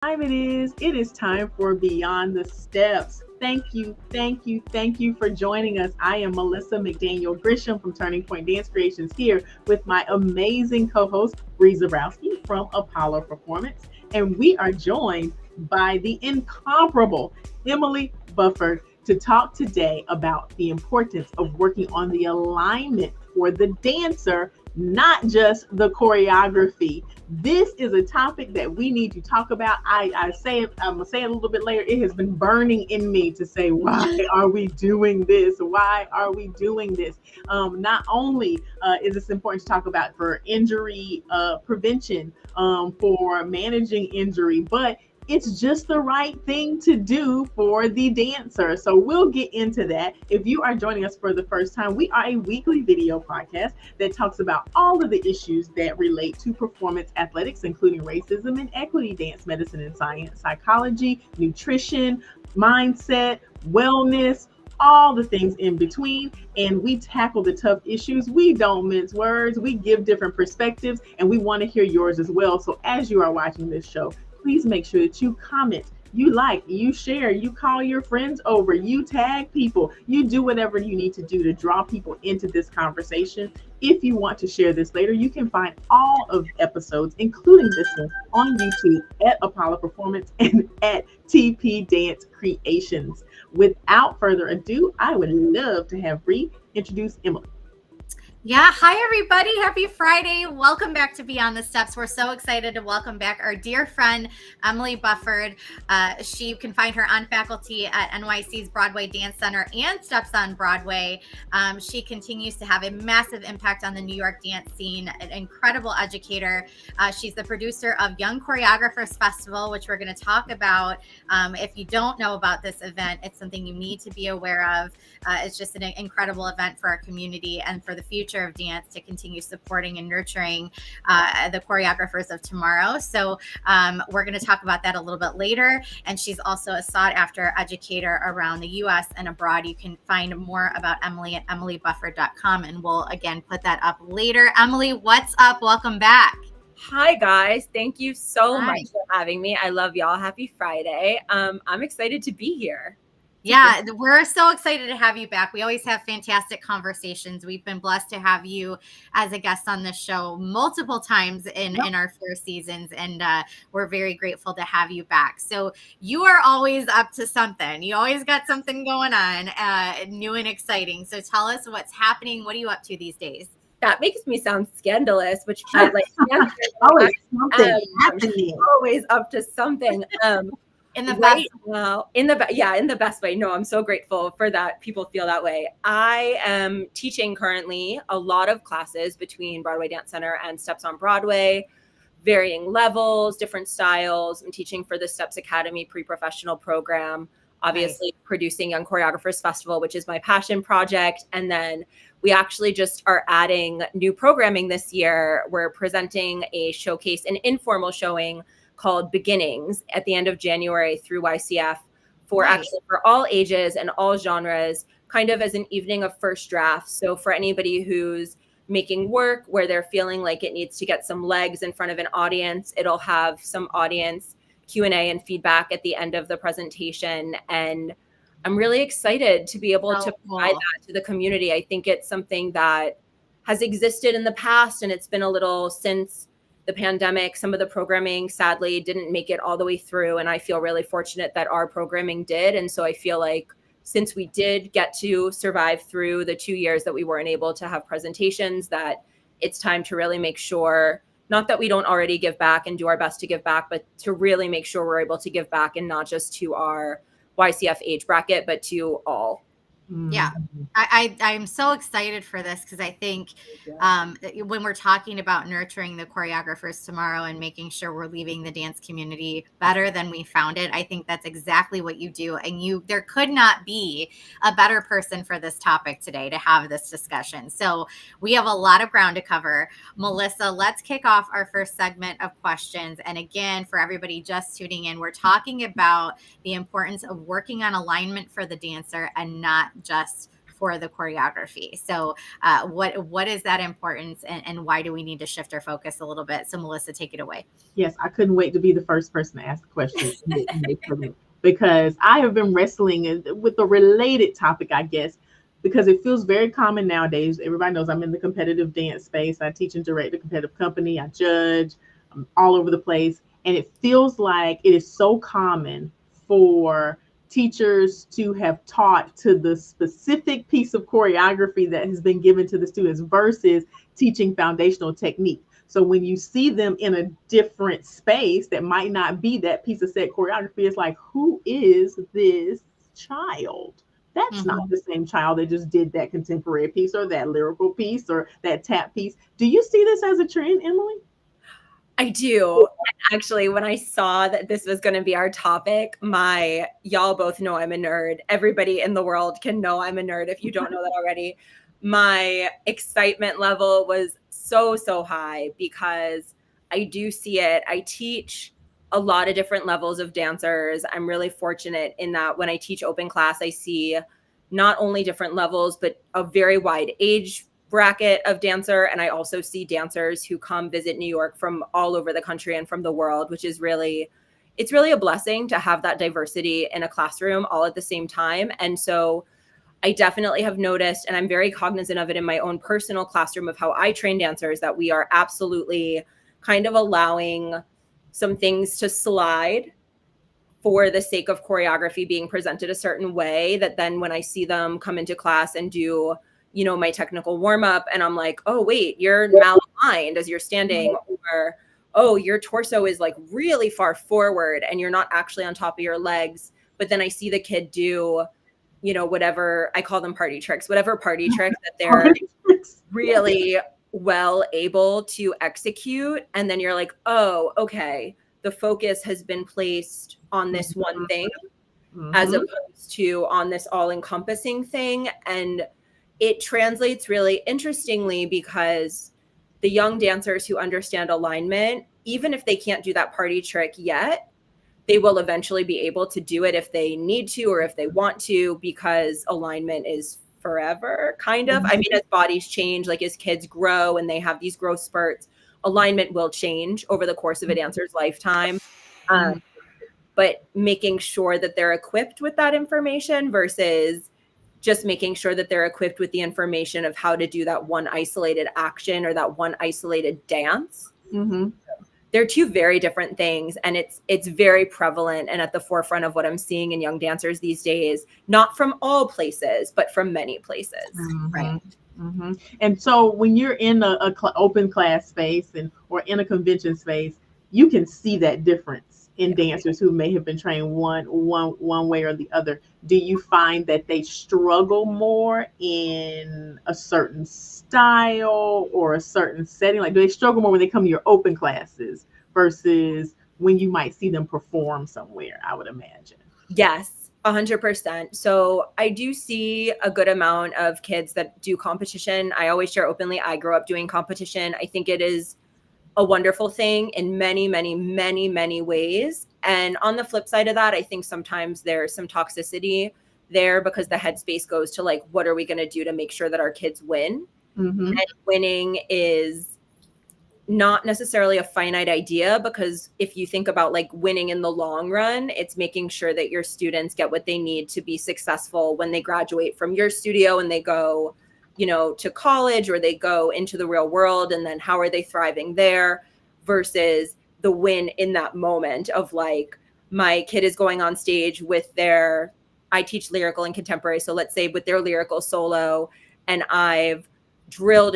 time it is. It is time for Beyond the Steps. Thank you for joining us. I am Melissa McDaniel Grisham from Turning Point Dance Creations here with my amazing co host, Bree Zabrowski from Apollo Performance. And we are joined by the incomparable Emily Bufford to talk today about the importance of working on the alignment for the dancer, not just the choreography. This is a topic that we need to talk about. I say it, I'm gonna say it a little bit later. It has been burning in me to say, why are we doing this? Why are we doing this? Not only is this important to talk about for injury prevention, for managing injury, but it's just the right thing to do for the dancer. So we'll get into that. If you are joining us for the first time, we are a weekly video podcast that talks about all of the issues that relate to performance athletics, including racism and equity, dance, medicine and science, psychology, nutrition, mindset, wellness, all the things in between. And we tackle the tough issues. We don't mince words. We give different perspectives, and we want to hear yours as well. So as you are watching this show, please make sure that you comment, you like, you share, you call your friends over, you tag people, you do whatever you need to do to draw people into this conversation. If you want to share this later, you can find all of the episodes, including this one, on YouTube at Apollo Performance and at TP Dance Creations. Without further ado, I would love to have Bree introduce Emily. Yeah. Hi, everybody. Happy Friday. Welcome back to Beyond the Steps. We're so excited to welcome back our dear friend, Emily Bufford. She can find her on faculty at NYC's Broadway Dance Center and Steps on Broadway. She continues to have a massive impact on the New York dance scene, an incredible educator. She's the producer of Young Choreographers Festival, which we're going to talk about. If you don't know about this event, it's something you need to be aware of. It's just an incredible event for our community and for the future of dance to continue supporting and nurturing the choreographers of tomorrow. So we're going to talk about that a little bit later. And she's also a sought after educator around the US and abroad. You can find more about Emily at emilybufford.com. And we'll again put that up later. Emily, what's up? Welcome back. Hi, guys. Thank you so much for having me. I love y'all. Happy Friday. I'm excited to be here. Yeah, we're so excited to have you back. We always have fantastic conversations. We've been blessed to have you as a guest on this show multiple times in our 4 seasons, and we're very grateful to have you back. So you are always up to something. You always got something going on, new and exciting. So tell us what's happening. What are you up to these days? That makes me sound scandalous, which I like. Always something happening. Always up to something. In the best in the best way. No, I'm so grateful for that. People feel that way. I am teaching currently a lot of classes between Broadway Dance Center and Steps on Broadway, varying levels, different styles. I'm teaching for the Steps Academy pre-professional program, obviously producing Young Choreographers Festival, which is my passion project. And then we actually just are adding new programming this year. We're presenting a showcase, an informal showing called Beginnings at the end of January through YCF for actually for all ages and all genres, kind of as an evening of first drafts. So for anybody who's making work where they're feeling like it needs to get some legs in front of an audience, it'll have some audience Q&A and feedback at the end of the presentation. And I'm really excited to be able to provide that to the community. I think it's something that has existed in the past, and it's been a little since the pandemic. Some of the programming sadly didn't make it all the way through, and I feel really fortunate that our programming did. And so I feel like since we did get to survive through the 2 years that we weren't able to have presentations, that it's time to really make sure, not that we don't already give back and do our best to give back, but to really make sure we're able to give back, and not just to our YCF age bracket, but to all. Yeah, I'm so excited for this because I think when we're talking about nurturing the choreographers tomorrow and making sure we're leaving the dance community better than we found it, I think that's exactly what you do. And there could not be a better person for this topic today to have this discussion. So we have a lot of ground to cover. Melissa, let's kick off our first segment of questions. And again, for everybody just tuning in, we're talking about the importance of working on alignment for the dancer and not just for the choreography. So what is that importance, and why do we need to shift our focus a little bit? So Melissa, take it away. Yes, I couldn't wait to be the first person to ask a question because I have been wrestling with a related topic, I guess, because it feels very common nowadays. Everybody knows I'm in the competitive dance space. I teach and direct a competitive company. I judge. I'm all over the place. And it feels like it is so common for teachers to have taught to the specific piece of choreography that has been given to the students versus teaching foundational technique. So when you see them in a different space that might not be that piece of set choreography, it's like, who is this child? That's not the same child that just did that contemporary piece or that lyrical piece or that tap piece. Do you see this as a trend, Emily? I do. Actually, when I saw that this was going to be our topic, y'all both know I'm a nerd. Everybody in the world can know I'm a nerd if you don't know that already. My excitement level was so high because I do see it. I teach a lot of different levels of dancers. I'm really fortunate in that when I teach open class, I see not only different levels, but a very wide age bracket of dancer. And I also see dancers who come visit New York from all over the country and from the world, which is it's really a blessing to have that diversity in a classroom all at the same time. And so I definitely have noticed, and I'm very cognizant of it in my own personal classroom of how I train dancers, that we are absolutely kind of allowing some things to slide for the sake of choreography being presented a certain way, that then when I see them come into class and do, my technical warm up, and I'm like, oh, wait, you're malaligned as you're standing, or, oh, your torso is like really far forward and you're not actually on top of your legs. But then I see the kid do, whatever, I call them party tricks, whatever party trick that they're really well able to execute. And then you're like, oh, okay, the focus has been placed on this one thing as opposed to on this all-encompassing thing. And it translates really interestingly because the young dancers who understand alignment, even if they can't do that party trick yet, they will eventually be able to do it if they need to or if they want to, because alignment is forever, kind of. I mean, as bodies change, like as kids grow and they have these growth spurts, alignment will change over the course of a dancer's lifetime. But making sure that they're equipped with that information versus just making sure that they're equipped with the information of how to do that one isolated action or that one isolated dance. They're two very different things. And it's very prevalent and at the forefront of what I'm seeing in young dancers these days, not from all places, but from many places. Right. And so when you're in a open class space or in a convention space, you can see that difference in dancers who may have been trained one way or the other. Do you find that they struggle more in a certain style or a certain setting? Like, do they struggle more when they come to your open classes versus when you might see them perform somewhere, I would imagine? Yes, 100%. So I do see a good amount of kids that do competition. I always share openly, I grew up doing competition. I think it is a wonderful thing in many ways. And on the flip side of that, I think sometimes there's some toxicity there because the headspace goes to like, what are we going to do to make sure that our kids win? And winning is not necessarily a finite idea, because if you think about like winning in the long run, it's making sure that your students get what they need to be successful when they graduate from your studio and they go to college or they go into the real world, and then how are they thriving there versus the win in that moment of like, my kid is going on stage with I teach lyrical and contemporary. So let's say with their lyrical solo, and I've drilled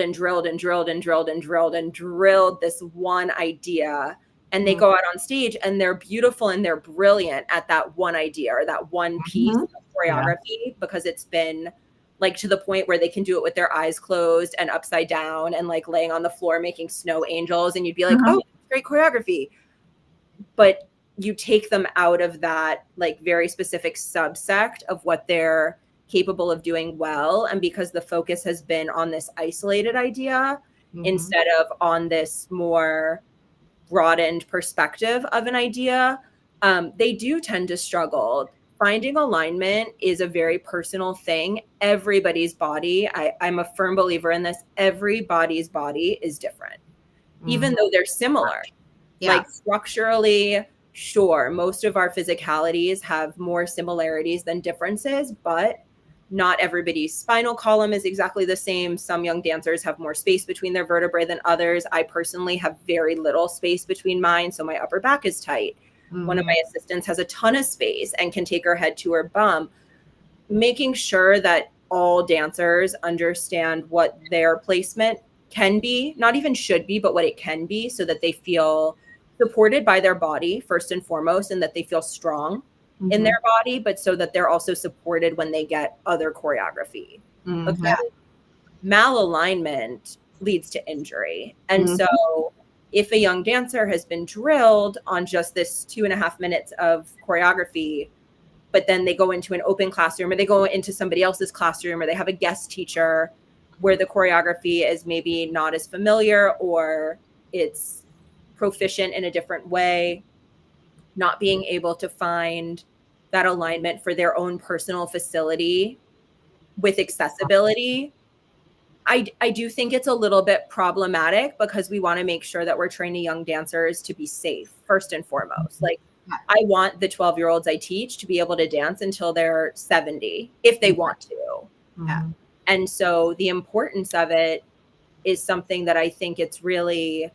this one idea, and they go out on stage and they're beautiful and they're brilliant at that one idea or that one piece of choreography, because it's been like to the point where they can do it with their eyes closed and upside down and like laying on the floor making snow angels, and you'd be like, oh, great choreography. But you take them out of that like very specific subsect of what they're capable of doing well, and because the focus has been on this isolated idea instead of on this more broadened perspective of an idea, they do tend to struggle finding alignment is a very personal thing. Everybody's body, I'm a firm believer in this, everybody's body is different, even though they're similar. Yeah. Like structurally, sure, most of our physicalities have more similarities than differences, but not everybody's spinal column is exactly the same. Some young dancers have more space between their vertebrae than others. I personally have very little space between mine, so my upper back is tight. One of my assistants has a ton of space and can take her head to her bum. Making sure that all dancers understand what their placement can be, not even should be, but what it can be, so that they feel supported by their body first and foremost, and that they feel strong in their body, but so that they're also supported when they get other choreography. Because malalignment leads to injury. And so if a young dancer has been drilled on just this 2.5 minutes of choreography, but then they go into an open classroom, or they go into somebody else's classroom, or they have a guest teacher where the choreography is maybe not as familiar, or it's proficient in a different way, not being able to find that alignment for their own personal facility with accessibility, I do think it's a little bit problematic, because we want to make sure that we're training young dancers to be safe first and foremost. Like, I want the 12-year-olds I teach to be able to dance until they're 70 if they want to. And so the importance of it is something that I think it's really,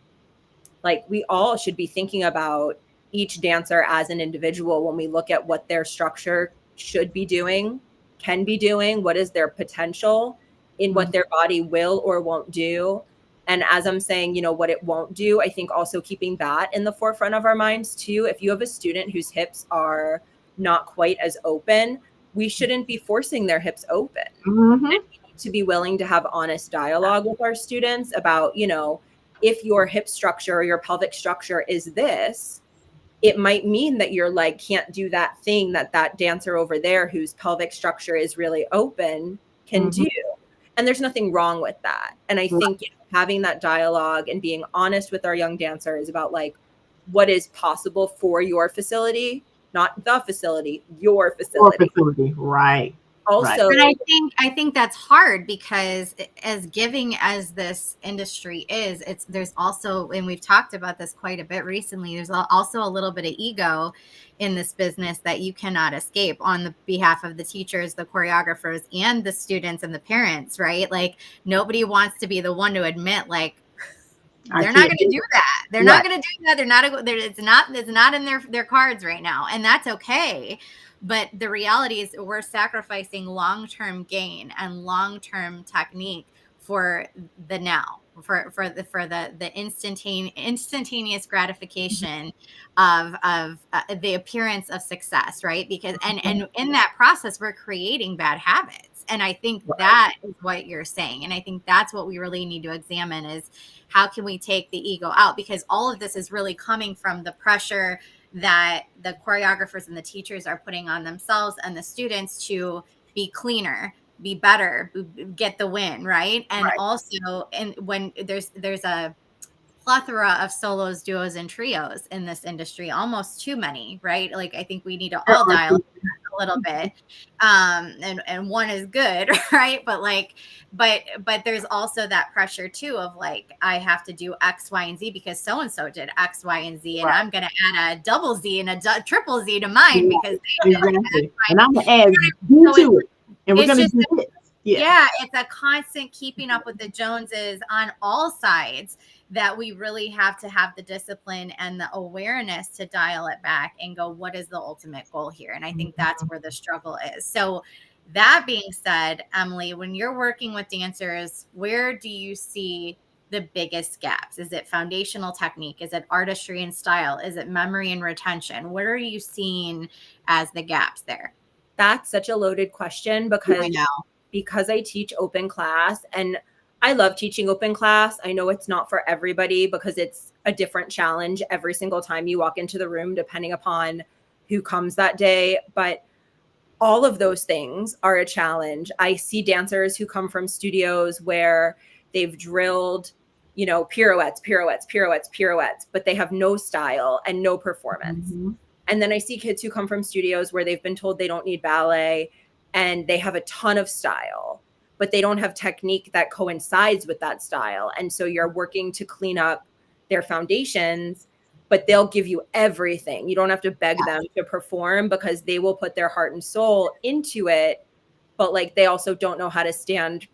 like, we all should be thinking about each dancer as an individual when we look at what their structure should be doing, can be doing, what is their potential in what their body will or won't do. And as I'm saying, you know, what it won't do, I think also keeping that in the forefront of our minds too. If you have a student whose hips are not quite as open, we shouldn't be forcing their hips open. And we need to be willing to have honest dialogue with our students about, you know, if your hip structure or your pelvic structure is this, it might mean that your leg can't do that thing that that dancer over there whose pelvic structure is really open can do. And there's nothing wrong with that. And I think, you know, having that dialogue and being honest with our young dancers about, like, what is possible for your facility, not the facility, your facility. Right. Also, and I think that's hard, because as giving as this industry is, there's also, and we've talked about this quite a bit recently, there's also a little bit of ego in this business that you cannot escape on the behalf of the teachers, the choreographers, and the students and the parents, right? Like, nobody wants to be the one to admit, like, they're not going to do that. They're not going to do that. It's not in their cards right now. And that's okay. But the reality is, we're sacrificing long-term gain and long-term technique for the now, for the instantaneous gratification of the appearance of success, right? Because and in that process, we're creating bad habits. And I think that is what you're saying. And I think that's what we really need to examine, is how can we take the ego out? Because all of this is really coming from the pressure that the choreographers and the teachers are putting on themselves and the students to be cleaner, be better, get the win, right? And also, and when there's a plethora of solos, duos, and trios in this industry, almost too many, right? Like, I think we need to all dial a little bit. And one is good, right? But like, but there's also that pressure too of, like, I have to do X, Y, and Z because so and so did X, Y, and Z, and I'm gonna add a double Z and a triple Z to mine because they did exactly. And I'm gonna add Z to it, and we're gonna do this. Yeah, it's a constant keeping up with the Joneses on all sides, that we really have to have the discipline and the awareness to dial it back and go, what is the ultimate goal here? And I think that's where the struggle is. So that being said, Emily, when you're working with dancers, where do you see the biggest gaps? Is it foundational technique? Is it artistry and style? Is it memory and retention? What are you seeing as the gaps there? That's such a loaded question, because I teach open class, and I love teaching open class. I know it's not for everybody, because it's a different challenge every single time you walk into the room, depending upon who comes that day. But all of those things are a challenge. I see dancers who come from studios where they've drilled, you know, pirouettes, but they have no style and no performance. And then I see kids who come from studios where they've been told they don't need ballet and they have a ton of style, but they don't have technique that coincides with that style. And so you're working to clean up their foundations, but they'll give you everything. You don't have to beg them to perform because they will put their heart and soul into it. But like, they also don't know how to stand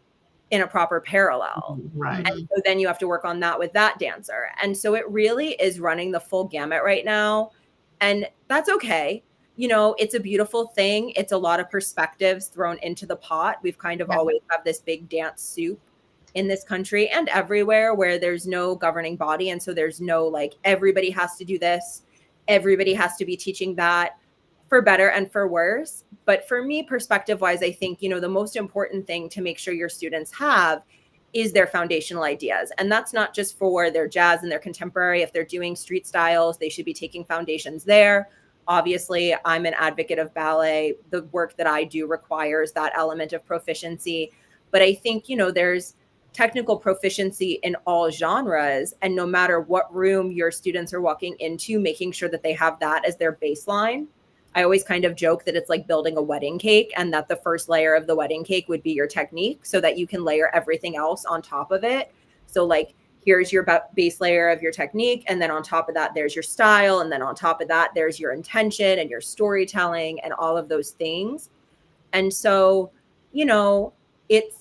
in a proper parallel. Right. And so then you have to work on that with that dancer. And so it really is running the full gamut right now. And that's okay. You know, it's a beautiful thing. It's a lot of perspectives thrown into the pot. We've kind of always have this big dance soup in this country and everywhere where there's no governing body. And so there's no like, everybody has to do this. Everybody has to be teaching that, for better and for worse. But for me, perspective wise, I think, you know, the most important thing to make sure your students have is their foundational ideas. And that's not just for their jazz and their contemporary. If they're doing street styles, they should be taking foundations there. Obviously, I'm an advocate of ballet. The work that I do requires that element of proficiency. But I think, you know, there's technical proficiency in all genres. And no matter what room your students are walking into, making sure that they have that as their baseline. I always kind of joke that it's like building a wedding cake, and that the first layer of the wedding cake would be your technique so that you can layer everything else on top of it. So like, here's your base layer of your technique. And then on top of that, there's your style. And then on top of that, there's your intention and your storytelling and all of those things. And so, you know, it's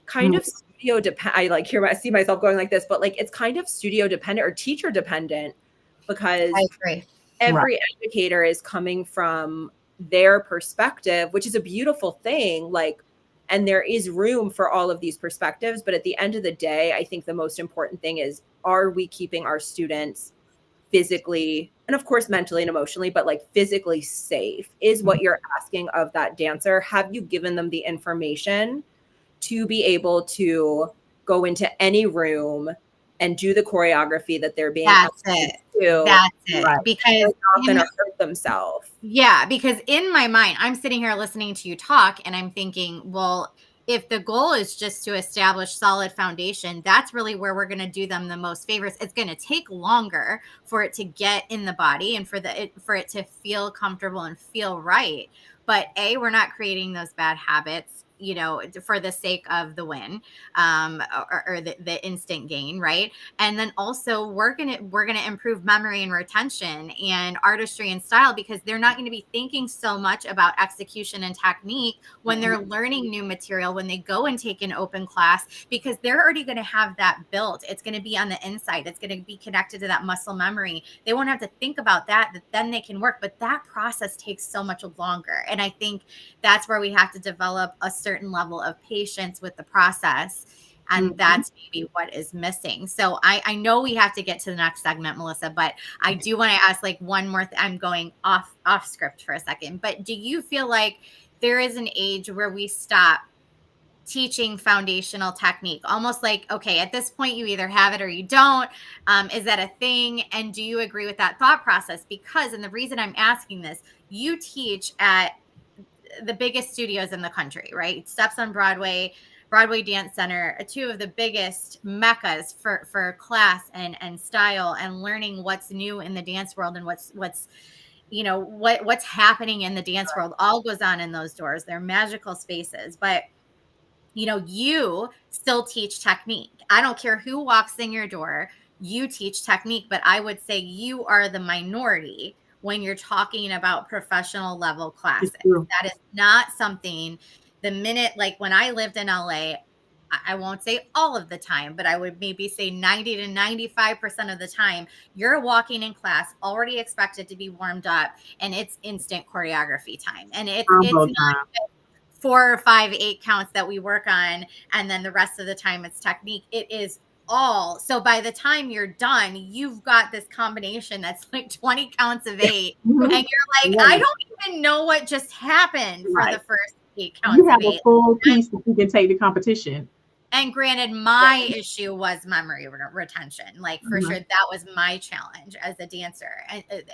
kind of studio dependent. I see myself going like this, but like, it's kind of studio dependent or teacher dependent, because I agree. Every educator is coming from their perspective, which is a beautiful thing. Like, and there is room for all of these perspectives. But at the end of the day, I think the most important thing is, are we keeping our students physically and of course mentally and emotionally, but like physically safe is what you're asking of that dancer. Have you given them the information to be able to go into any room and do the choreography that they're being That's it. That's it. Right. Because they're not going to hurt themselves. Yeah, because in my mind, I'm sitting here listening to you talk and I'm thinking, well, if the goal is just to establish solid foundation, that's really where we're going to do them the most favors. It's going to take longer for it to get in the body and for it to feel comfortable and feel right. But we're not creating those bad habits, you know, for the sake of the win, or the instant gain, right? And then also we're gonna improve memory and retention and artistry and style, because they're not going to be thinking so much about execution and technique when they're learning new material, when they go and take an open class, because they're already going to have that built. It's going to be on the inside. It's going to be connected to that muscle memory. They won't have to think about that then they can work. But that process takes so much longer. And I think that's where we have to develop a certain level of patience with the process. And that's maybe what is missing. So I know we have to get to the next segment, Melissa, but I do want to ask like one more I'm going off script for a second. But do you feel like there is an age where we stop teaching foundational technique, almost like, okay, at this point you either have it or you don't? Is that a thing? And do you agree with that thought process? Because, and the reason I'm asking this, you teach at the biggest studios in the country, right? Steps on Broadway Dance Center, two of the biggest meccas for class and style and learning what's new in the dance world and what's you know, what's happening in the dance world all goes on in those doors. They're magical spaces. But you know, you still teach technique. I don't care who walks in your door, you teach technique. But I would say you are the minority when you're talking about professional level classes. That is not something, the minute, like when I lived in LA, I won't say all of the time, but I would maybe say 90 to 95% of the time, you're walking in class already expected to be warmed up, and it's instant choreography time. And it's not 4 or 5, 8 counts that we work on, and then the rest of the time it's technique. It is all. So by the time you're done, you've got this combination that's like 20 counts of 8. And you're like, I don't even know what just happened for the first 8 counts you have of 8. A full piece that you can take to competition. And granted, my issue was memory retention. Like for sure, that was my challenge as a dancer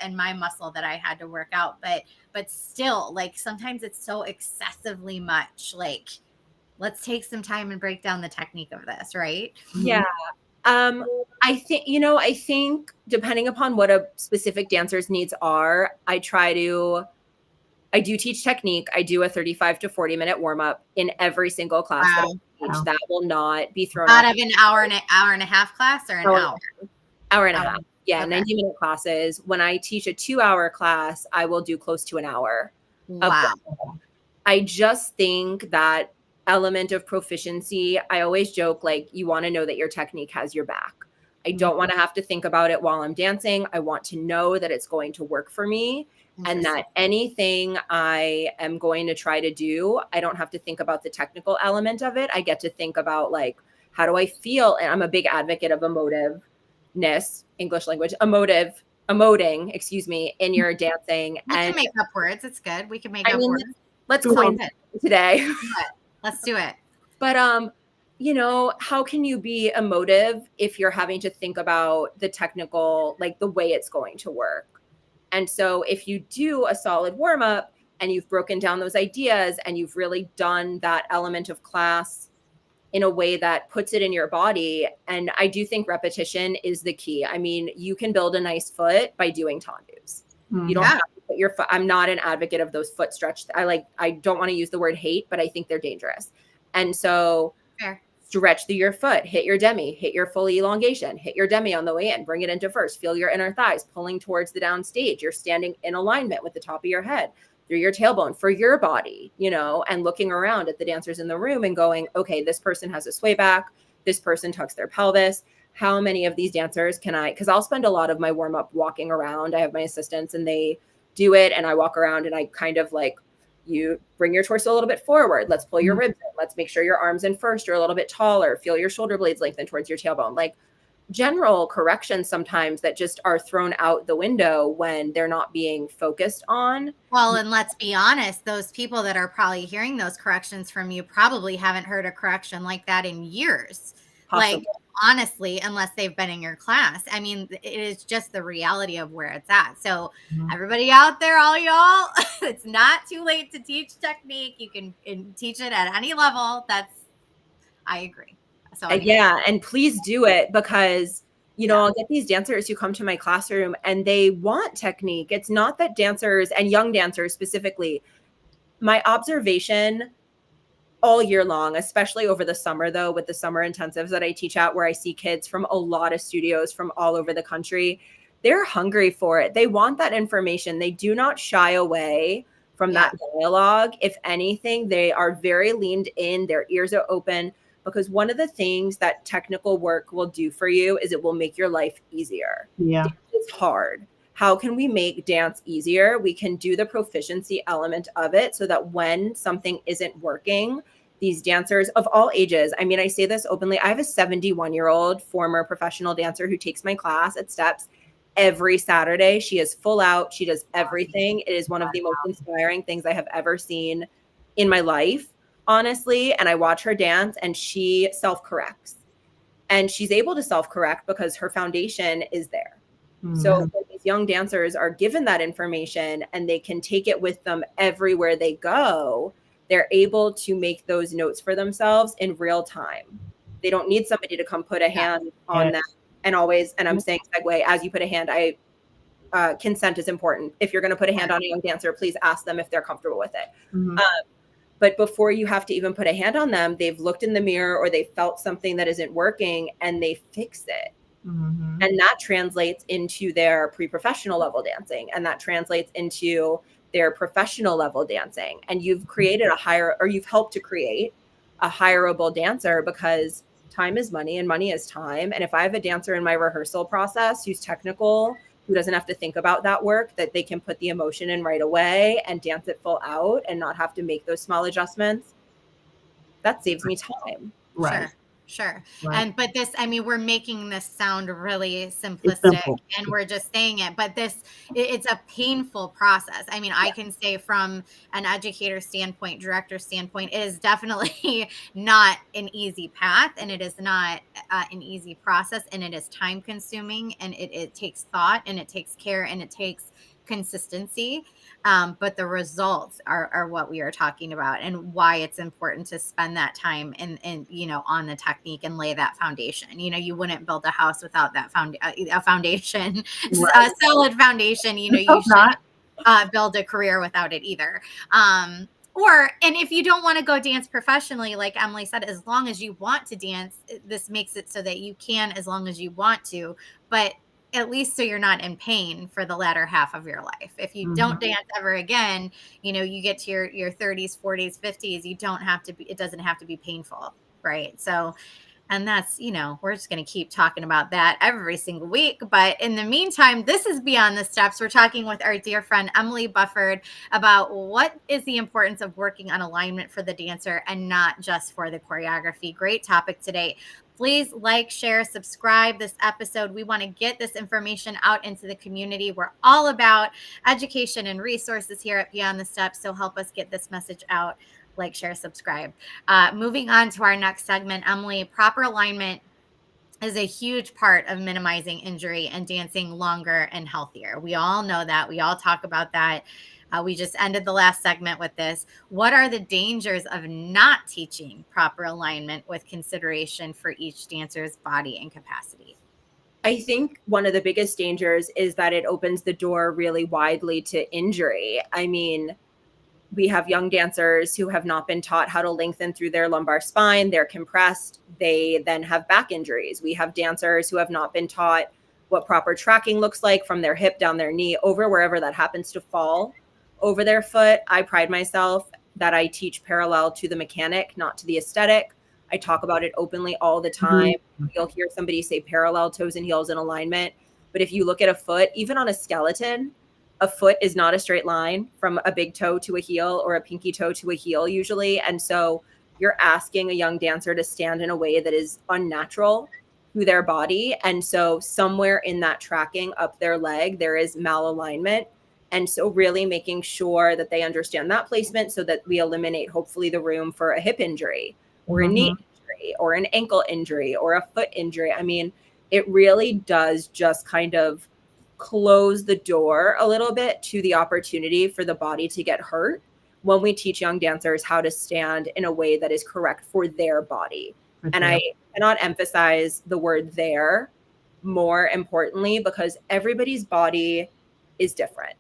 and my muscle that I had to work out. But still, like sometimes it's so excessively much. Like, let's take some time and break down the technique of this, right? Yeah. I think depending upon what a specific dancer's needs are, I do teach technique. I do a 35 to 40-minute warm up in every single class that I teach. Wow. That will not be thrown Out off. of an hour and a half class, or an hour? Hour and a Hour. half. Yeah, Okay. 90-minute classes. When I teach a 2-hour class, I will do close to an hour. Wow. I just think that element of proficiency, I always joke, like, you want to know that your technique has your back. I don't want to have to think about it while I'm dancing. I want to know that it's going to work for me, and that anything I am going to try to do, I don't have to think about the technical element of it. I get to think about, like, how do I feel? And I'm a big advocate of emotiveness, English language, emoting, excuse me, in your dancing. We can make up words. It's good. We can make up words. Let's claim it today. Let's do it. But how can you be emotive if you're having to think about the technical, like the way it's going to work? And so if you do a solid warm up and you've broken down those ideas and you've really done that element of class in a way that puts it in your body, and I do think repetition is the key. I mean, you can build a nice foot by doing tendus. You don't have to put your foot. I'm not an advocate of those foot stretch. I don't want to use the word hate, but I think they're dangerous. And so stretch your foot, hit your demi, hit your full elongation, hit your demi on the way in, bring it into first, feel your inner thighs pulling towards the down stage. You're standing in alignment with the top of your head through your tailbone for your body, and looking around at the dancers in the room and going, okay, this person has a sway back. This person tucks their pelvis. How many of these dancers can I, because I'll spend a lot of my warm up walking around. I have my assistants and they do it. And I walk around and I kind of like, you bring your torso a little bit forward. Let's pull your ribs in. Let's make sure your arms in first are a little bit taller. Feel your shoulder blades lengthen towards your tailbone. Like general corrections sometimes that just are thrown out the window when they're not being focused on. Well, and let's be honest, those people that are probably hearing those corrections from you probably haven't heard a correction like that in years. Possibly. Like, honestly, unless they've been in your class. I mean, it is just the reality of where it's at. So everybody out there, all y'all, it's not too late to teach technique. You can teach it at any level. I agree. So yeah, and please do it because, I'll get these dancers who come to my classroom and they want technique. It's not that dancers, and young dancers specifically, my observation all year long, especially over the summer, though, with the summer intensives that I teach at, where I see kids from a lot of studios from all over the country, they're hungry for it. They want that information. They do not shy away from that dialogue. If anything, they are very leaned in. Their ears are open, because one of the things that technical work will do for you is it will make your life easier. Yeah. It's hard. How can we make dance easier? We can do the proficiency element of it so that when something isn't working, these dancers of all ages, I mean, I say this openly, I have a 71-year-old former professional dancer who takes my class at Steps every Saturday. She is full out. She does everything. It is one of the most inspiring things I have ever seen in my life, honestly. And I watch her dance and she self-corrects. And she's able to self-correct because her foundation is there. So when these young dancers are given that information and they can take it with them everywhere they go, they're able to make those notes for themselves in real time. They don't need somebody to come put a hand on them. And I'm saying segue, as you put a hand, consent is important. If you're going to put a hand on a young dancer, please ask them if they're comfortable with it. But before you have to even put a hand on them, they've looked in the mirror or they felt something that isn't working and they fix it. And that translates into their pre-professional level dancing, and that translates into their professional level dancing. And you've created you've helped to create a hireable dancer, because time is money and money is time. And if I have a dancer in my rehearsal process who's technical, who doesn't have to think about that work, that they can put the emotion in right away and dance it full out and not have to make those small adjustments, that saves me time. Right. Sure. Right. But this, I mean, we're making this sound really simplistic and we're just saying it, but it's a painful process. I mean, I can say from an educator standpoint, director standpoint, it is definitely not an easy path, and it is not an easy process, and it is time consuming, and it takes thought, and it takes care, and it takes consistency, but the results are what we are talking about, and why it's important to spend that time in on the technique and lay that foundation. You wouldn't build a house without that a foundation, Right. a solid foundation. You Hope should not. build a career without it either. And if you don't want to go dance professionally, like Emily said, as long as you want to dance, this makes it so that you can, as long as you want to, but at least so you're not in pain for the latter half of your life. If you don't dance ever again, you get to your 30s, 40s, 50s, it doesn't have to be painful. Right. So, and that's, we're just going to keep talking about that every single week. But in the meantime, this is Beyond the Steps. We're talking with our dear friend, Emily Bufford, about what is the importance of working on alignment for the dancer and not just for the choreography. Great topic today. Please like, share, subscribe this episode. We want to get this information out into the community. We're all about education and resources here at Beyond the Steps. So help us get this message out. Like, share, subscribe. Moving on to our next segment, Emily, proper alignment is a huge part of minimizing injury and dancing longer and healthier. We all know that. We all talk about that. We just ended the last segment with this. What are the dangers of not teaching proper alignment with consideration for each dancer's body and capacity? I think one of the biggest dangers is that it opens the door really widely to injury. I mean, we have young dancers who have not been taught how to lengthen through their lumbar spine. They're compressed. They then have back injuries. We have dancers who have not been taught what proper tracking looks like from their hip down their knee over wherever that happens to fall over their foot. I pride myself that I teach parallel to the mechanic, not to the aesthetic. I talk about it openly all the time. You'll hear somebody say parallel toes and heels in alignment. But if you look at a foot, even on a skeleton, a foot is not a straight line from a big toe to a heel or a pinky toe to a heel usually. And so you're asking a young dancer to stand in a way that is unnatural to their body. And so somewhere in that tracking up their leg, there is malalignment. And so really making sure that they understand that placement so that we eliminate hopefully the room for a hip injury or a knee injury or an ankle injury or a foot injury. I mean, it really does just kind of close the door a little bit to the opportunity for the body to get hurt when we teach young dancers how to stand in a way that is correct for their body. And I cannot emphasize the word there more importantly, because everybody's body is different.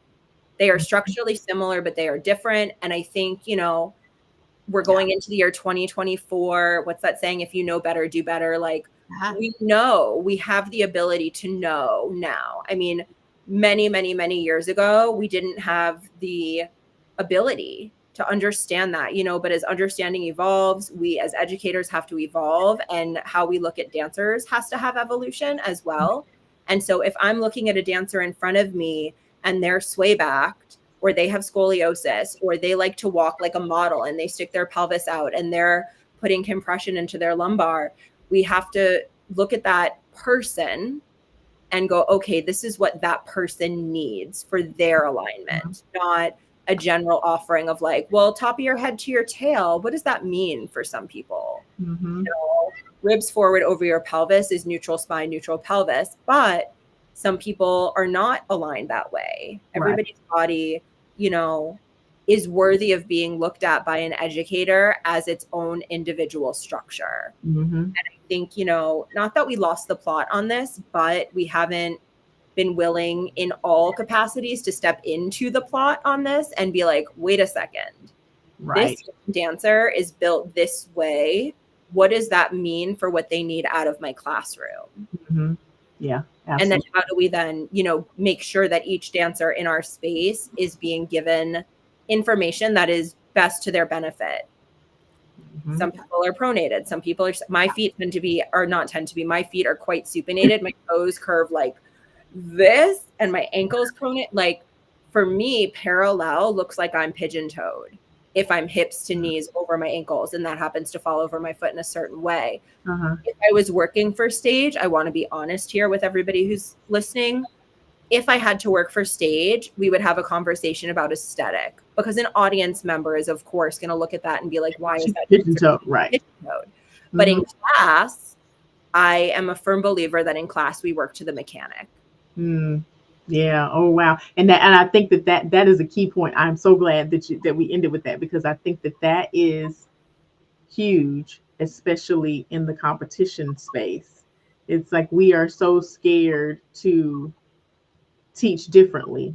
They are structurally similar, but they are different. And I think, we're going into the year 2024. What's that saying? If you know better, do better. Like, we know, we have the ability to know now. I mean, many, many, many years ago, we didn't have the ability to understand that, but as understanding evolves, we as educators have to evolve, and how we look at dancers has to have evolution as well. And so if I'm looking at a dancer in front of me and they're sway backed, or they have scoliosis, or they like to walk like a model and they stick their pelvis out and they're putting compression into their lumbar, we have to look at that person and go, okay, this is what that person needs for their alignment, not a general offering of like, well, top of your head to your tail. What does that mean for some people? Ribs forward over your pelvis is neutral spine, neutral pelvis, but some people are not aligned that way. Everybody's body, is worthy of being looked at by an educator as its own individual structure. And I think, not that we lost the plot on this, but we haven't been willing in all capacities to step into the plot on this and be like, wait a second, this dancer is built this way. What does that mean for what they need out of my classroom? Yeah. Absolutely. And then how do we then, make sure that each dancer in our space is being given information that is best to their benefit? Some people are pronated. Some people are, my feet my feet are quite supinated. My toes curve like this and my ankles pronate. Like, for me, parallel looks like I'm pigeon toed if I'm hips to knees over my ankles, and that happens to fall over my foot in a certain way. If I was working for stage, I want to be honest here with everybody who's listening. If I had to work for stage, we would have a conversation about aesthetic, because an audience member is, of course, going to look at that and be like, why is that pigeon toed? Right. But in class, I am a firm believer that in class we work to the mechanic. Yeah. Oh wow. And I think that is a key point. I'm so glad that we ended with that, because I think that is huge, especially in the competition space. It's like we are so scared to teach differently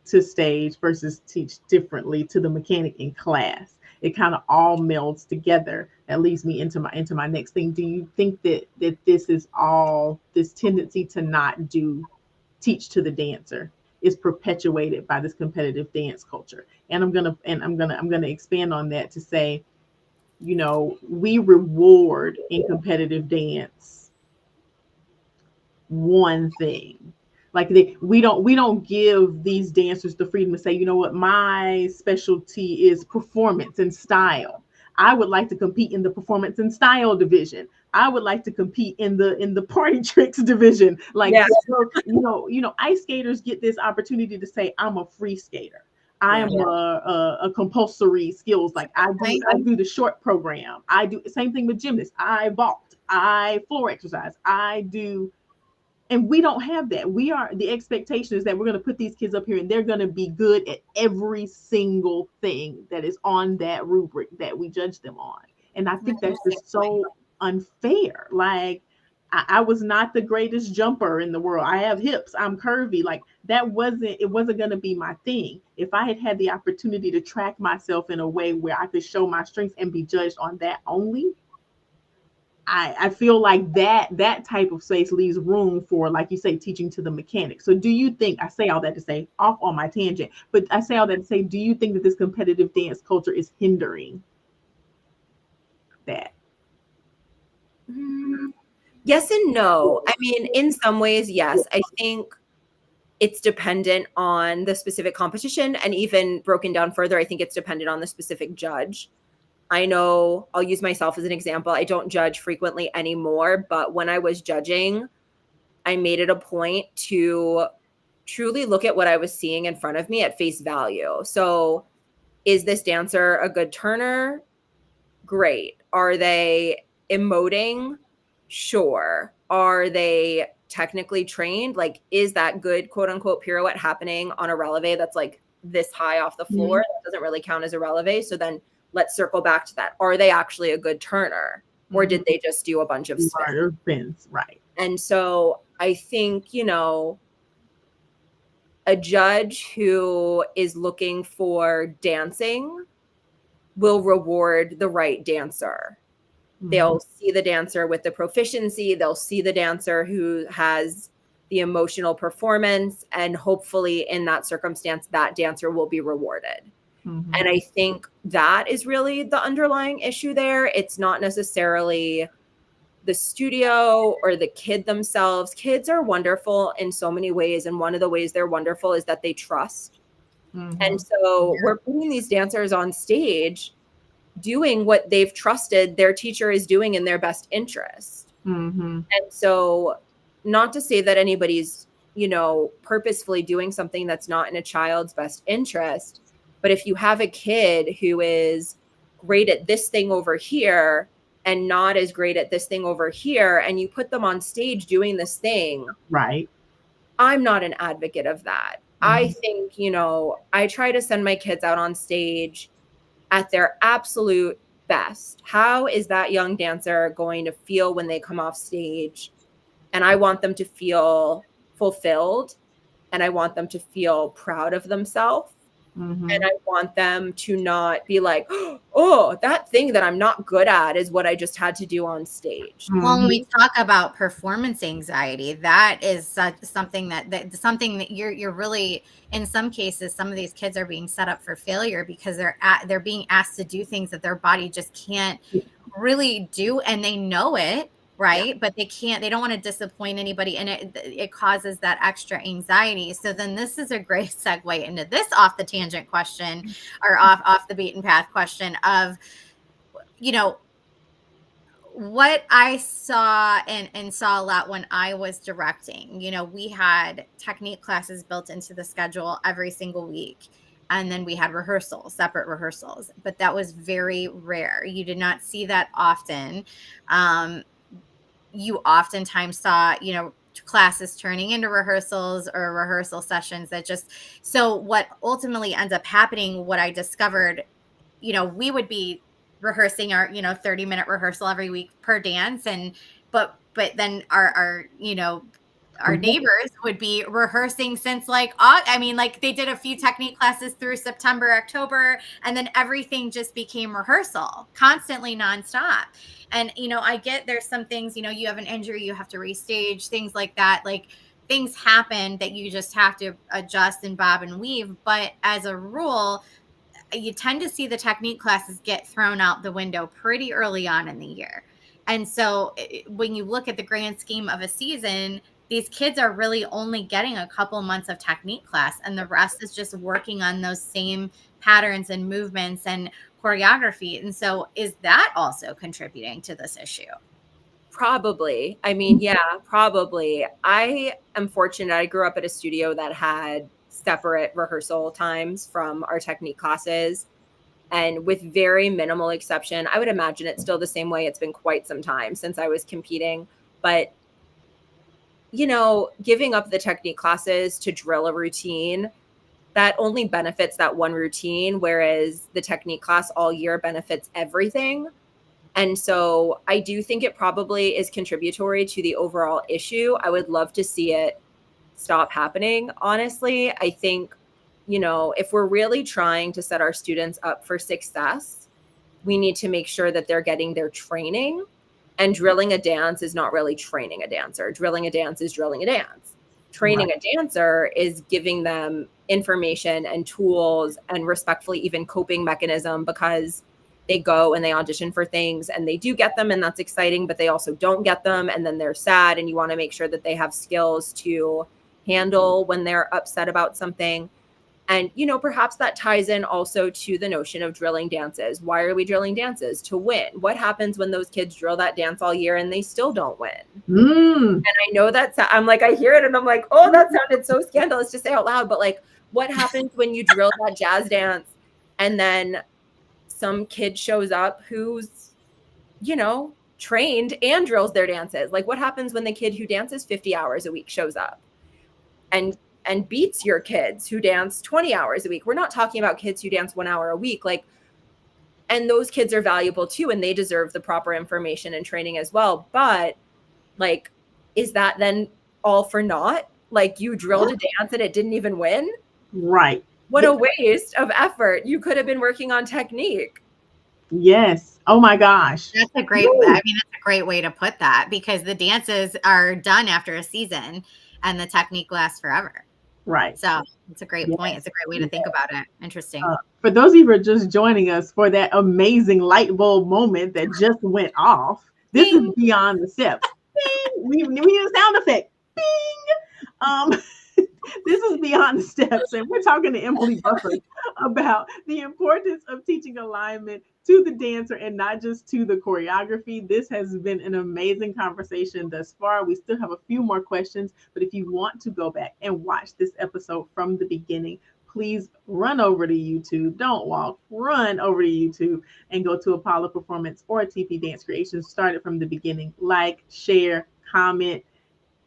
to stage versus teach differently to the mechanic in class. It kind of all melds together. That leads me into my next thing. Do you think that this is all, this tendency to not do teach to the dancer is perpetuated by this competitive dance culture? And I'm gonna expand on that to say, we reward in competitive dance one thing. Like we don't give these dancers the freedom to say, you know what, my specialty is performance and style. I would like to compete in the performance and style division. I would like to compete in the party tricks division. Like, Yeah. so, ice skaters get this opportunity to say, I'm a free skater. I Yeah. am a compulsory skills. Like I do the short program. I do same thing with gymnasts. I vault. I floor exercise. I do, and we don't have that. The expectation is that we're going to put these kids up here and they're going to be good at every single thing that is on that rubric that we judge them on. And I think that's just so unfair. Like, I was not the greatest jumper in the world. I have hips. I'm curvy. Like, it wasn't going to be my thing. If I had had the opportunity to track myself in a way where I could show my strengths and be judged on that only, I feel like that type of space leaves room for, like you say, teaching to the mechanics. So do you think, I say all that to say, off on my tangent, but I say all that to say, do you think that this competitive dance culture is hindering that? Mm, yes and no. I mean, in some ways, yes. I think it's dependent on the specific competition, and even broken down further, I think it's dependent on the specific judge. I know, I'll use myself as an example. I don't judge frequently anymore, but when I was judging, I made it a point to truly look at what I was seeing in front of me at face value. So, is this dancer a good turner? Great. Are they emoting? Sure. Are they technically trained? Like, is that good quote unquote pirouette happening on a releve that's like this high off the floor? Mhm. That doesn't really count as a releve. So then let's circle back to that. Are they actually a good turner? Or did they just do a bunch of spins? Right, or spins, right. And so I think, a judge who is looking for dancing will reward the right dancer. Mhm. They'll see the dancer with the proficiency, they'll see the dancer who has the emotional performance, and hopefully in that circumstance that dancer will be rewarded. Mhm. And I think that is really the underlying issue there. It's not necessarily the studio or the kid themselves. Kids are wonderful in so many ways, and one of the ways they're wonderful is that they trust. And Mhm. so we're putting these dancers on stage doing what they've trusted their teacher is doing in their best interest. Mhm. And so, not to say that anybody's, purposefully doing something that's not in a child's best interest, but if you have a kid who is great at this thing over here and not as great at this thing over here, and you put them on stage doing this thing, Right. I'm not an advocate of that. I Mhm. think, I try to send my kids out on stage at their absolute best. How is that young dancer going to feel when they come off stage? And I want them to feel fulfilled, and I want them to feel proud of themselves. And Mhm. I want them to not be like, oh, that thing that I'm not good at is what I just had to do on stage. Well, when we Mhm. talk about performance anxiety, that is something that you're really, in some cases, some of these kids are being set up for failure because they're being asked to do things that their body just can't really do, and they know it, Yeah. right? But they don't want to disappoint anybody, and it causes that extra anxiety. So then this is a great segue into this off the tangent question, or off the beaten path question of, you know, what I saw and saw a lot when I was directing. We had technique classes built into the schedule every single week. And then we had rehearsals, separate rehearsals, but that was very rare. You did not see that often. You oftentimes saw, classes turning into rehearsals or rehearsal sessions that just, so what ultimately ends up happening, what I discovered, we would be rehearsing our, 30-minute rehearsal every week per dance. And, but then our neighbors would be rehearsing since like they did a few technique classes through September, October, and then everything just became rehearsal constantly nonstop. And I get there's some things, you have an injury, you have to restage, things like that. Like things happen that you just have to adjust and bob and weave. But as a rule, you tend to see the technique classes get thrown out the window pretty early on in the year. And so when you look at the grand scheme of a season, these kids are really only getting a couple months of technique class, and the rest is just working on those same patterns and movements and choreography. And so is that also contributing to this issue? Probably. I mean, yeah, probably. I am fortunate. I grew up at a studio that had separate rehearsal times from our technique classes. And with very minimal exception, I would imagine it's still the same way. It's been quite some time since I was competing. But, giving up the technique classes to drill a routine, that only benefits that one routine, whereas the technique class all year benefits everything. And so I do think it probably is contributory to the overall issue. I would love to see it stop happening. Honestly, I think, if we're really trying to set our students up for success, we need to make sure that they're getting their training. And drilling a dance is not really training a dancer. Drilling a dance is drilling a dance. Training a dancer is giving them information and tools and respectfully even coping mechanism, because they go and they audition for things and they do get them, and that's exciting, but they also don't get them, and then they're sad, and you want to make sure that they have skills to handle when they're upset about something. And, perhaps that ties in also to the notion of drilling dances. Why are we drilling dances? To win. What happens when those kids drill that dance all year and they still don't win? And I know that I'm like, I hear it and I'm like, oh, that sounded so scandalous to say out loud. But like, what happens when you drill that jazz dance and then some kid shows up who's, trained and drills their dances? Like, what happens when the kid who dances 50 hours a week shows up and beats your kids who dance 20 hours a week? We're not talking about kids who dance 1 hour a week. Like, and those kids are valuable too, and they deserve the proper information and training as well. But like, is that then all for naught? Like, you drilled a dance and it didn't even win? Right. What a waste of effort. You could have been working on technique. Yes. Oh my gosh. That's a great, that's a great way to put that, because the dances are done after a season and the technique lasts forever. Right. So it's a great point. It's a great way to think about it. Interesting. For those of you who are just joining us for that amazing light bulb moment that just went off, this is Beyond the Steps. Bing! We need a sound effect. Bing! This is Beyond the Steps, and we're talking to Emily Bufford about the importance of teaching alignment to the dancer and not just to the choreography. This has been an amazing conversation thus far. We still have a few more questions, but if you want to go back and watch this episode from the beginning, please run over to YouTube. Don't walk, run over to YouTube and go to Apollo Performance or TP Dance Creations. Start it from the beginning. Like, share, comment,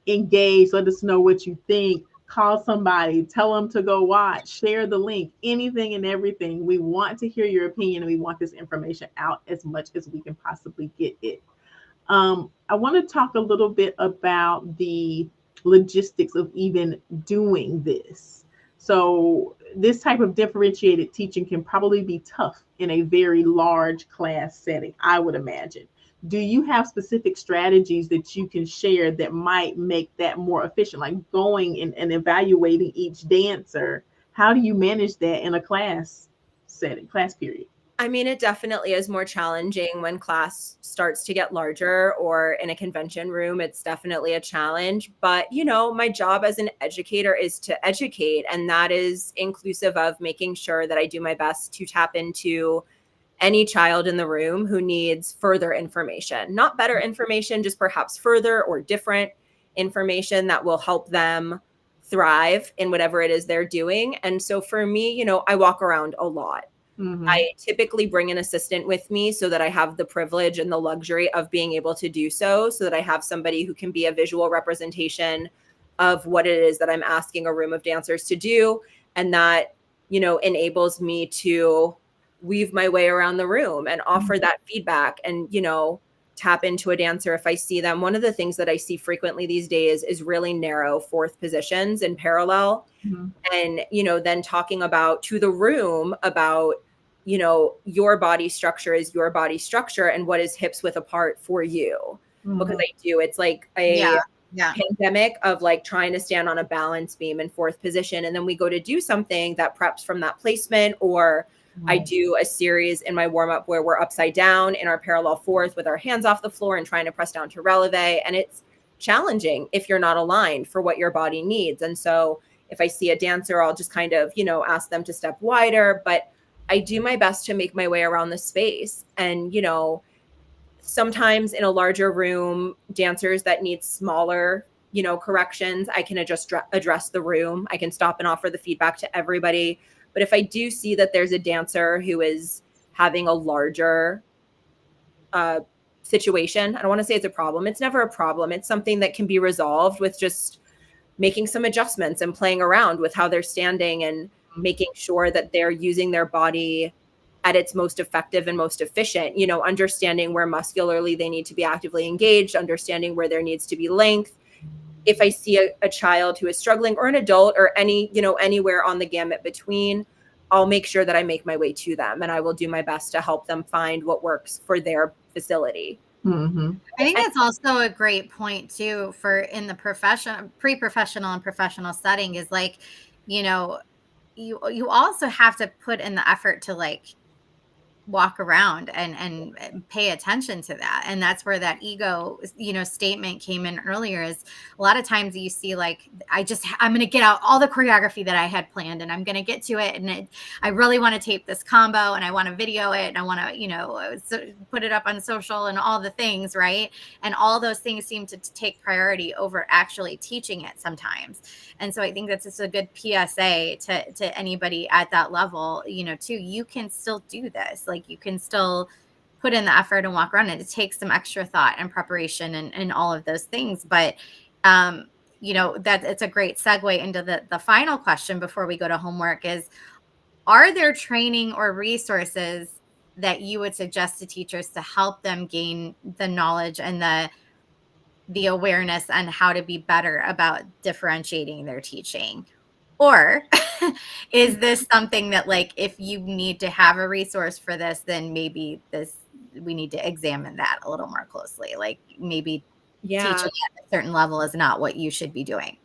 engage. Let us know what you think. Call somebody, tell them to go watch, share the link, anything and everything. We want to hear your opinion, and we want this information out as much as we can possibly get it. I want to talk a little bit about the logistics of even doing this. So this type of differentiated teaching can probably be tough in a very large class setting, I would imagine. Do you have specific strategies that you can share that might make that more efficient, like going and evaluating each dancer? How do you manage that in a class setting, class period? I mean, it definitely is more challenging when class starts to get larger, or in a convention room. It's definitely a challenge. But, my job as an educator is to educate, and that is inclusive of making sure that I do my best to tap into any child in the room who needs further information, not better information, just perhaps further or different information that will help them thrive in whatever it is they're doing. And so for me, I walk around a lot. Mm-hmm. I typically bring an assistant with me so that I have the privilege and the luxury of being able to do so that I have somebody who can be a visual representation of what it is that I'm asking a room of dancers to do. And that, enables me to weave my way around the room and offer that feedback and, tap into a dancer if I see them. One of the things that I see frequently these days is really narrow fourth positions in parallel. Mm-hmm. And, then talking about to the room about, your body structure is your body structure and what is hips width apart for you. Because I do, it's like a pandemic of like trying to stand on a balance beam in fourth position. And then we go to do something that preps from that placement, or I do a series in my warm up where we're upside down in our parallel fourth with our hands off the floor and trying to press down to releve. And it's challenging if you're not aligned for what your body needs. And so if I see a dancer, I'll just kind of, ask them to step wider, but I do my best to make my way around the space. And, sometimes in a larger room, dancers that need smaller, corrections, I can address the room. I can stop and offer the feedback to everybody. But if I do see that there's a dancer who is having a larger situation, I don't want to say it's a problem. It's never a problem. It's something that can be resolved with just making some adjustments and playing around with how they're standing and making sure that they're using their body at its most effective and most efficient, understanding where muscularly they need to be actively engaged, understanding where there needs to be length. If I see a child who is struggling or an adult or anywhere on the gamut between, I'll make sure that I make my way to them and I will do my best to help them find what works for their facility. Mm-hmm. I think that's also a great point too for in the pre-professional and professional setting is like, you also have to put in the effort to like walk around and pay attention to that. And that's where that ego, statement came in earlier is a lot of times you see like, I'm going to get out all the choreography that I had planned and I'm going to get to it. And I really want to tape this combo and I want to video it and I want to, put it up on social and all the things. Right. And all those things seem to take priority over actually teaching it sometimes. And so I think that's just a good PSA to anybody at that level, too. You can still do this. Like you can still put in the effort and walk around it. It takes some extra thought and preparation and all of those things. But, that it's a great segue into the final question before we go to homework is, are there training or resources that you would suggest to teachers to help them gain the knowledge and the awareness on how to be better about differentiating their teaching? Or is this something that like, if you need to have a resource for this, then maybe we need to examine that a little more closely. Like maybe teaching at a certain level is not what you should be doing.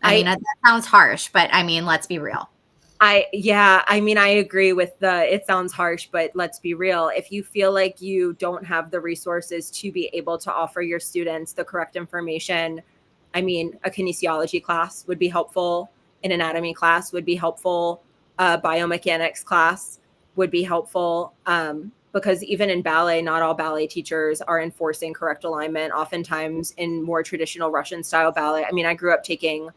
I mean, that sounds harsh, but I mean, let's be real. I agree with it sounds harsh, but let's be real. If you feel like you don't have the resources to be able to offer your students the correct information, a kinesiology class would be helpful. An anatomy class would be helpful. A biomechanics class would be helpful. Because even in ballet, not all ballet teachers are enforcing correct alignment. Oftentimes in more traditional Russian style ballet, I grew up taking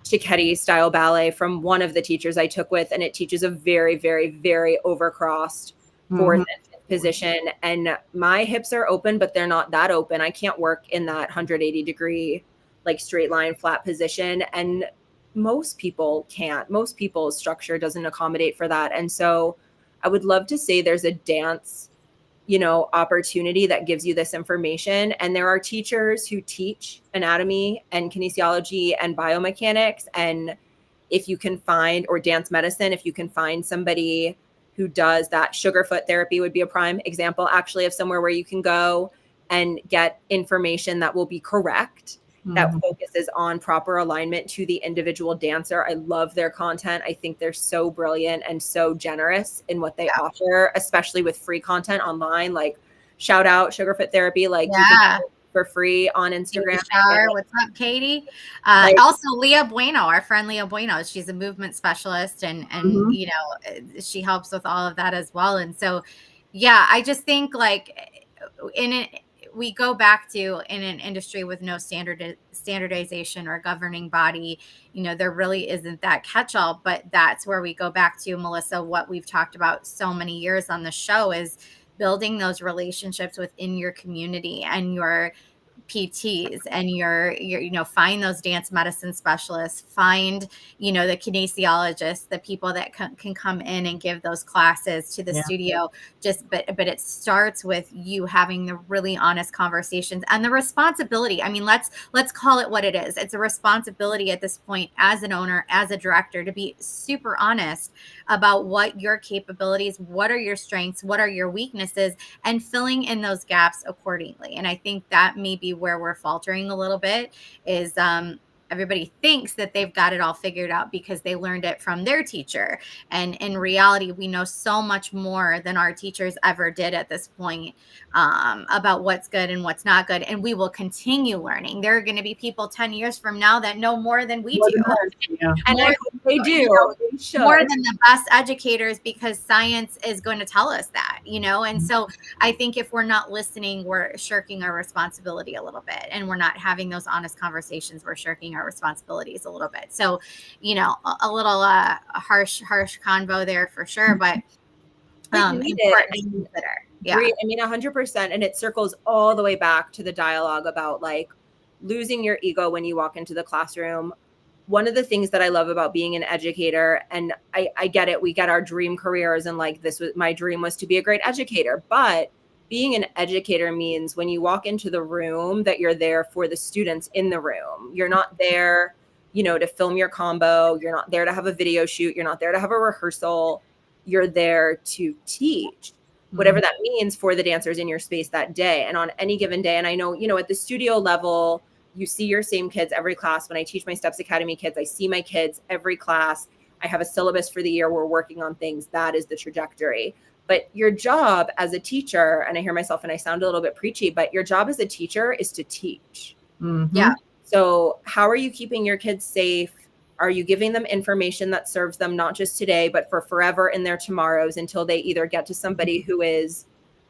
Chichetti style ballet from one of the teachers I took with, and it teaches a very, very, very overcrossed fourth and fifth position. And my hips are open, but they're not that open. I can't work in that 180 degree, like straight line flat position. And most people can't. Most people's structure doesn't accommodate for that. And so I would love to say there's a dance opportunity that gives you this information. And there are teachers who teach anatomy and kinesiology and biomechanics. And if you can find, or dance medicine, if you can find somebody who does that, sugar foot therapy would be a prime example actually of somewhere where you can go and get information that will be correct, that focuses on proper alignment to the individual dancer. I love their content. I think they're so brilliant and so generous in what they offer, especially with free content online. Like shout out Sugarfoot Therapy. Like you can get it for free on Instagram. What's up, Katie? Also Leah Bueno, our friend Leah Bueno. She's a movement specialist and she helps with all of that as well. And so, I just think like we go back to, in an industry with no standardization or governing body, there really isn't that catch-all. But that's where we go back to, Melissa, what we've talked about so many years on the show is building those relationships within your community and your PTs and your find those dance medicine specialists, find the kinesiologists, the people that can come in and give those classes to the studio. But it starts with you having the really honest conversations and the responsibility. I mean, let's call it what it is. It's a responsibility at this point as an owner, as a director, to be super honest about what your capabilities, what are your strengths, what are your weaknesses, and filling in those gaps accordingly. And I think that may be where we're faltering a little bit is everybody thinks that they've got it all figured out because they learned it from their teacher. And in reality, we know so much more than our teachers ever did at this point about what's good and what's not good. And we will continue learning. There are going to be people 10 years from now that know more than we do. And I hope they do. More than the best educators, because science is going to tell us that, and so I think if we're not listening, we're shirking our responsibility a little bit, and we're not having those honest conversations. We're shirking our responsibilities a little bit. So, a little harsh convo there for sure, but important to consider. Yeah. I mean, 100%. And it circles all the way back to the dialogue about like losing your ego when you walk into the classroom. One of the things that I love about being an educator, and I get it, we get our dream careers, and like my dream was to be a great educator, but being an educator means when you walk into the room that you're there for the students in the room. You're not there, to film your combo. You're not there to have a video shoot. You're not there to have a rehearsal. You're there to teach whatever that means for the dancers in your space that day and on any given day. And I know, at the studio level, you see your same kids every class. When I teach my Steps Academy kids, I see my kids every class. I have a syllabus for the year. We're working on things. That is the trajectory. But your job as a teacher, and I hear myself and I sound a little bit preachy, but your job as a teacher is to teach. Mm-hmm. Yeah. So how are you keeping your kids safe? Are you giving them information that serves them not just today, but for forever in their tomorrows until they either get to somebody who is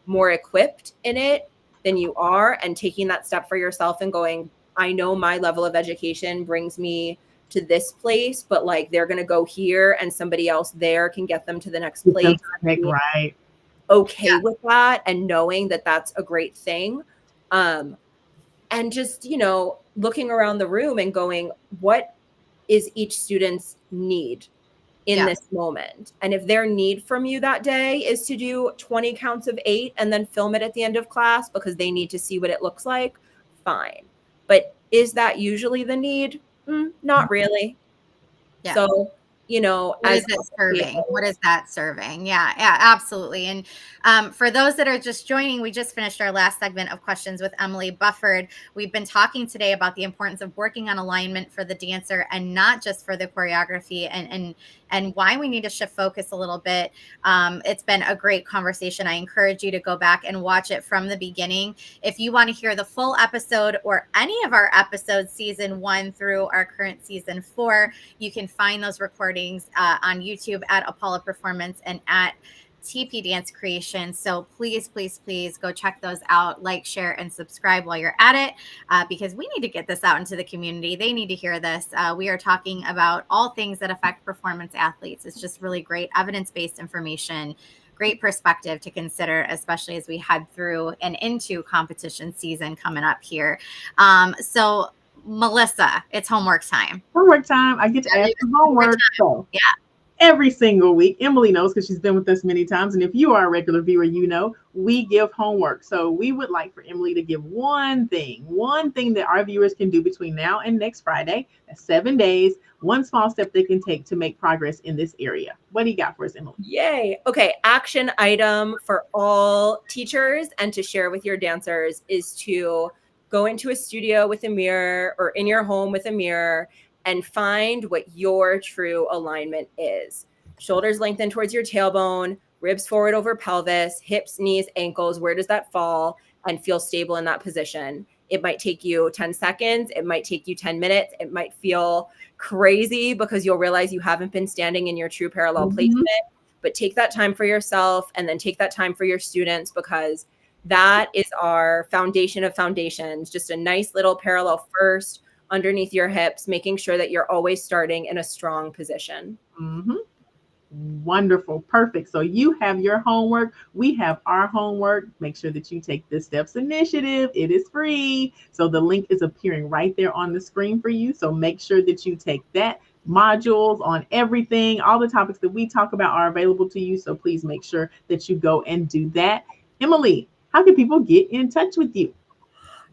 more equipped in it than you are, and taking that step for yourself and going, I know my level of education brings me to this place, but like they're going to go here and somebody else there can get them to the next place. Right. Okay with that, and knowing that that's a great thing. And just, looking around the room and going, what is each student's need in this moment? And if their need from you that day is to do 20 counts of 8 and then film it at the end of class because they need to see what it looks like, fine. But is that usually the need? Not really. Yeah. So, what is it serving? What is that serving? Yeah, absolutely. And for those that are just joining, we just finished our last segment of questions with Emily Bufford. We've been talking today about the importance of working on alignment for the dancer and not just for the choreography, and why we need to shift focus a little bit. It's been a great conversation. I encourage you to go back and watch it from the beginning. If you want to hear the full episode or any of our episodes, season 1 through our current season 4, you can find those recordings on YouTube at Apollo Performance and at TP Dance Creation. So please go check those out, like, share, and subscribe while you're at it, because we need to get this out into the community. They need to hear this. We are talking about all things that affect performance athletes. It's just really great evidence-based information, great perspective to consider, especially as we head through and into competition season coming up here. So Melissa, it's homework time. Homework time. I get to ask for homework. So yeah. Every single week, Emily knows because she's been with us many times. And if you are a regular viewer, we give homework. So we would like for Emily to give one thing that our viewers can do between now and next Friday. That's 7 days. One small step they can take to make progress in this area. What do you got for us, Emily? Yay. Okay. Action item for all teachers and to share with your dancers is to go into a studio with a mirror or in your home with a mirror and find what your true alignment is. Shoulders lengthen towards your tailbone, ribs forward over pelvis, hips, knees, ankles. Where does that fall? And feel stable in that position. It might take you 10 seconds. It might take you 10 minutes. It might feel crazy because you'll realize you haven't been standing in your true parallel placement. But take that time for yourself and then take that time for your students, because That is our foundation of foundations, just a nice little parallel first underneath your hips, making sure that you're always starting in a strong position. Mm-hmm. Wonderful. Perfect. So you have your homework. We have our homework. Make sure that you take this Steps Initiative. It is free. So the link is appearing right there on the screen for you. So make sure that you take that. Modules on everything, all the topics that we talk about are available to you. So please make sure that you go and do that. Emily, how can people get in touch with you?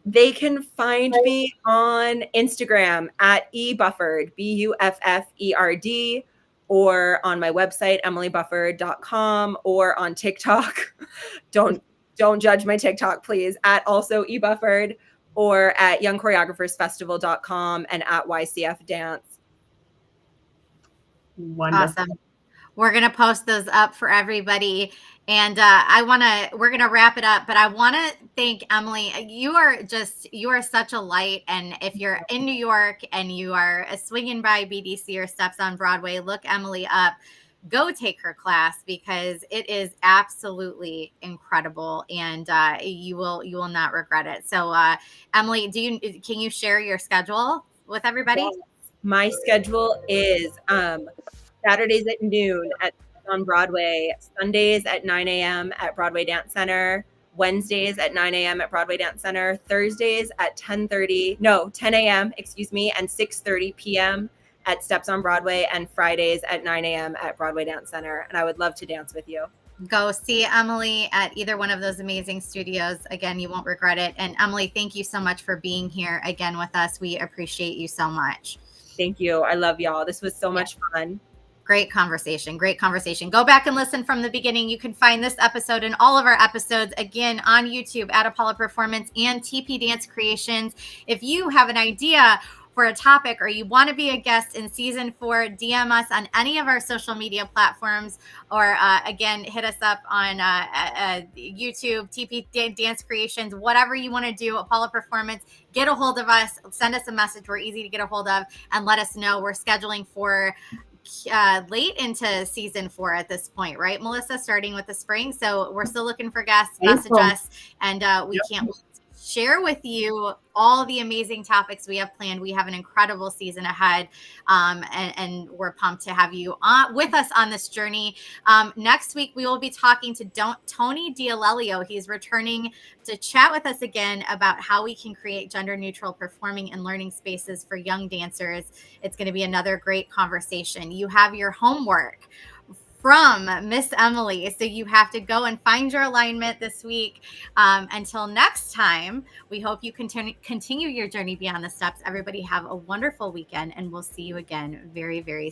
They can find me on Instagram at ebufferd, BUFFERD, or on my website, emilybufford.com, or on TikTok. Don't judge my TikTok, please, at also ebufford, or at youngchoreographersfestival.com and at YCF Dance. Wonderful. Awesome. We're going to post those up for everybody. And we're going to wrap it up, but I want to thank Emily. You are such a light. And if you're in New York and you are swinging by BDC or Steps on Broadway, look Emily up. Go take her class because it is absolutely incredible, and you will not regret it. So, Emily, can you share your schedule with everybody? Yes. My schedule is Saturdays at noon on Broadway, Sundays at 9 a.m. at Broadway Dance Center, Wednesdays at 9 a.m. at Broadway Dance Center, Thursdays at 10 a.m., and 6:30 p.m. at Steps on Broadway, and Fridays at 9 a.m. at Broadway Dance Center. And I would love to dance with you. Go see Emily at either one of those amazing studios. Again, you won't regret it. And Emily, thank you so much for being here again with us. We appreciate you so much. Thank you. I love y'all. This was so much fun. Great conversation. Great conversation. Go back and listen from the beginning. You can find this episode and all of our episodes again on YouTube at Apollo Performance and TP Dance Creations. If you have an idea for a topic or you want to be a guest in season 4, DM us on any of our social media platforms, or again, hit us up on YouTube, TP Dance Creations, whatever you want to do, Apollo Performance. Get a hold of us. Send us a message. We're easy to get a hold of, and let us know. We're scheduling for late into season 4 at this point, right, Melissa? Starting with the spring. So we're still looking for guests. Message us, and we can't share with you all the amazing topics we have planned. We have an incredible season ahead, and we're pumped to have you with us on this journey. Next week, we will be talking to Tony D'Alelio. He's returning to chat with us again about how we can create gender-neutral performing and learning spaces for young dancers. It's going to be another great conversation. You have your homework from Miss Emily. So you have to go and find your alignment this week. Until next time, we hope you continue your journey beyond the steps. Everybody have a wonderful weekend, and we'll see you again very, very soon.